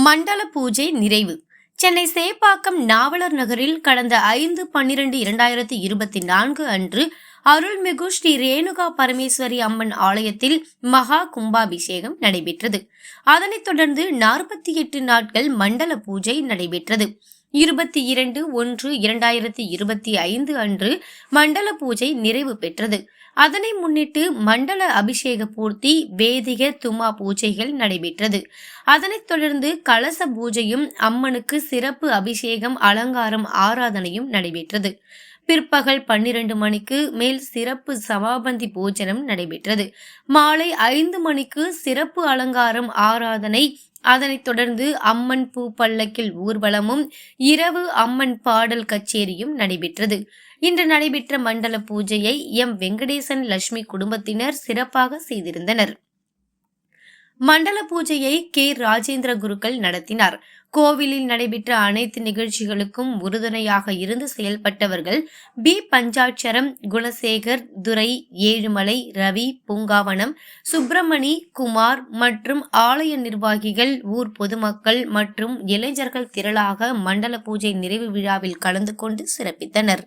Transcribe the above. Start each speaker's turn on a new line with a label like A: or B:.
A: மண்டல பூஜை நிறைவு. சென்னை சேப்பாக்கம் நாவலர் நகரில் கடந்த 5/12/2024 அன்று அருள்மிகு ஸ்ரீ ரேணுகா பரமேஸ்வரி அம்மன் ஆலயத்தில் மகா கும்பாபிஷேகம் நடைபெற்றது. அதனைத் தொடர்ந்து 48 நாட்கள் மண்டல பூஜை நடைபெற்றது. 22/1/2025 அன்று மண்டல பூஜை நிறைவு பெற்றது. அதனை முன்னிட்டு மண்டல அபிஷேக பூர்த்தி, வேதிக துமா பூஜைகள் நடைபெற்றது. அதனைத் தொடர்ந்து கலச பூஜையும், அம்மனுக்கு சிறப்பு அபிஷேகம், அலங்காரம், ஆராதனையும் நடைபெற்றது. பிற்பகல் 12 மணிக்கு மேல் சிறப்பு சமாபந்தி பூஜனம் நடைபெற்றது. மாலை 5 மணிக்கு சிறப்பு அலங்காரம், ஆராதனை. அதனைத் தொடர்ந்து அம்மன் பூ பல்லக்கில் ஊர்வலமும், இரவு அம்மன் பாடல் கச்சேரியும் நடைபெற்றது. இன்று நடைபெற்ற மண்டல பூஜையை எம் வெங்கடேசன் லட்சுமி குடும்பத்தினர் சிறப்பாக செய்திருந்தனர். மண்டல பூஜையை கே ராஜேந்திர குருக்கள் நடத்தினார். கோவிலில் நடைபெற்ற அனைத்து நிகழ்ச்சிகளுக்கும் உறுதுணையாக இருந்து செயல்பட்டவர்கள் பி. பஞ்சாட்சரம், குணசேகர், துரை, ஏழுமலை, ரவி, பூங்காவனம், சுப்பிரமணி, குமார் மற்றும் ஆலய நிர்வாகிகள், ஊர் பொதுமக்கள் மற்றும் இளைஞர்கள் திரளாக மண்டல பூஜை நிறைவு விழாவில் கலந்து கொண்டு சிறப்பித்தனர்.